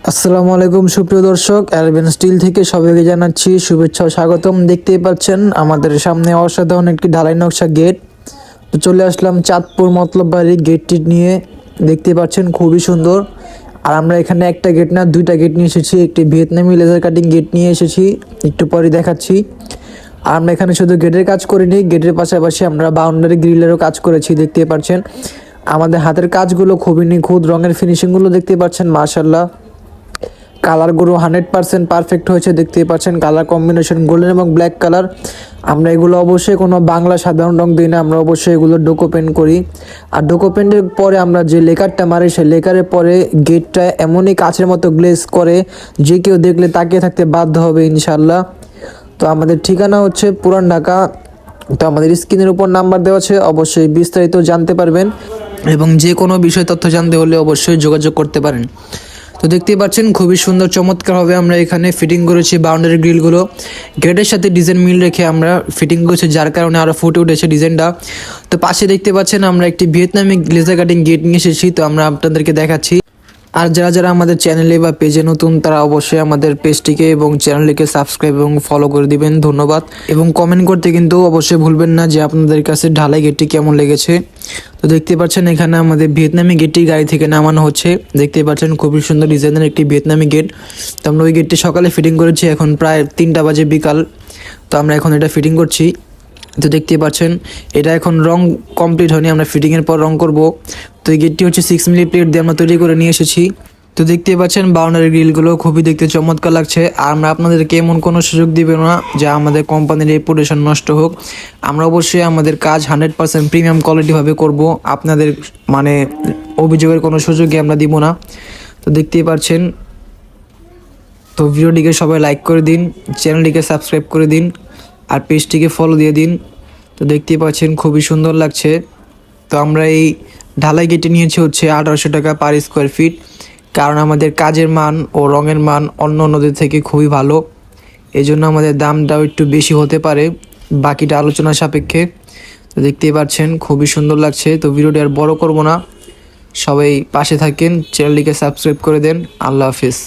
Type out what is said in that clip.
আসসালামু আলাইকুম সুপ্রিয় দর্শক, অ্যালবেন স্টিল থেকে সবাইকে জানাচ্ছি শুভেচ্ছা ও স্বাগতম। দেখতেই পাচ্ছেন আমাদের সামনে অসাধারণ একটি ঢালাই নকশা গেট। তো চলে আসলাম চাঁদপুর মতলব বাড়ির গেটটি নিয়ে। দেখতে পাচ্ছেন খুবই সুন্দর। আর আমরা এখানে একটা গেট না দুইটা গেট নিয়ে এসেছি, একটি ভিয়েতনামি লেজার কাটিং গেট নিয়ে এসেছি, একটু পরে দেখাচ্ছি। আর আমরা এখানে শুধু গেটের কাজ করিনি, গেটের পাশাপাশি আমরা বাউন্ডারি গ্রিলেরও কাজ করেছি। দেখতে পাচ্ছেন আমাদের হাতের কাজগুলো খুবই নিখুঁত, রঙের ফিনিশিংগুলো দেখতে পাচ্ছেন মাশাআল্লাহ। কালারগুলো 100% পারফেক্ট হয়েছে। দেখতে পাচ্ছেন কালার কম্বিনেশন গোল্ডেন এবং ব্ল্যাক কালার। আমরা এগুলো অবশ্যই কোনো বাংলা সাধারণ রং দিই না, আমরা অবশ্যই এগুলো ডোকো পেন্ট করি। আর ডোকো পেন্টের পরে আমরা যে লেকারটা মারি, সেই লেকারের পরে গেটটা এমনই কাচের মতো গ্লেজ করে যে কেউ দেখলে তাকিয়ে থাকতে বাধ্য হবে ইনশাল্লাহ। তো আমাদের ঠিকানা হচ্ছে পুরান ঢাকা। তো আমাদের স্ক্রিনের উপর নাম্বার দেওয়া আছে, অবশ্যই বিস্তারিত জানতে পারবেন এবং যে কোনো বিষয় তথ্য জানতে হলে অবশ্যই যোগাযোগ করতে পারেন। তো দেখতেই পাচ্ছেন খুবই সুন্দর চমৎকারভাবে আমরা এখানে ফিটিং করেছি বাউন্ডারি গ্রিলগুলো। গেটের সাথে ডিজাইন মিল রেখে আমরা ফিটিং করেছি, যার কারণে আরও ফুটে উঠেছে ডিজাইনটা। তো পাশে দেখতে পাচ্ছেন আমরা একটি ভিয়েতনামি লেজার কাটিং গেট নিয়ে এসেছি, তো আমরা আপনাদেরকে দেখাচ্ছি। আর যারা যারা আমাদের চ্যানেলে বা পেজে নতুন, তারা অবশ্যই আমাদের পেজটিকে এবং চ্যানেলটিকে সাবস্ক্রাইব এবং ফলো করে দিবেন, ধন্যবাদ। এবং কমেন্ট করতে কিন্তু অবশ্যই ভুলবেন না যে আপনাদের কাছে ঢালাই গেটটি কেমন লেগেছে। তো দেখতে পাচ্ছেন এখানে আমাদের ভিয়েতনামি গেটটি গাড়ি থেকে নামানো হচ্ছে। দেখতে পাচ্ছেন খুবই সুন্দর ডিজাইনের একটি ভিয়েতনামি গেট। তো আমরা ওই গেটটি সকালে ফিটিং করেছি, এখন প্রায় 3টা বাজে বিকাল। তো আমরা এখন এটা ফিটিং করছি। তো দেখতেই পাচ্ছেন এটা এখন রং কমপ্লিট হয়নি, আমরা ফিটিংয়ের পর রং করব। তো এই গেটটি হচ্ছে 6 মিলি প্লেট দিয়ে আমরা তৈরি করে নিয়ে এসেছি। তো দেখতেই পাচ্ছেন বাউন্ডারি গ্রিলগুলো খুবই দেখতে চমৎকার লাগছে। আর আমরা আপনাদেরকে এমন কোনো সুযোগ দিব না যা আমাদের কোম্পানির রেপুটেশন নষ্ট হোক। আমরা অবশ্যই আমাদের কাজ 100% প্রিমিয়াম কোয়ালিটিভাবে করব, আপনাদের মানে অভিযোগের কোনো সুযোগই আমরা দিব না। তো দেখতেই পাচ্ছেন। তো ভিডিওটিকে সবাই লাইক করে দিন, চ্যানেলটিকে সাবস্ক্রাইব করে দিন, আর পেজটিকে ফলো দিয়ে দিন। তো দেখতেই পাচ্ছেন খুবই সুন্দর লাগছে। তো আমরা এই ঢালাই গেটে নিয়েছি হচ্ছে 1800 টাকা পার স্কোয়ার ফিট, কারণ আমাদের কাজের মান ও রঙের মান অন্য অন্যদের থেকে খুবই ভালো। এই জন্য আমাদের দামটাও একটু বেশি হতে পারে, বাকিটা আলোচনা সাপেক্ষে। তো দেখতেই পাচ্ছেন খুবই সুন্দর লাগছে। তো ভিডিওটি আর বড় করব না, সবাই পাশে থাকেন, চ্যানেলটিকে সাবস্ক্রাইব করে দেন। আল্লাহ হাফিজ।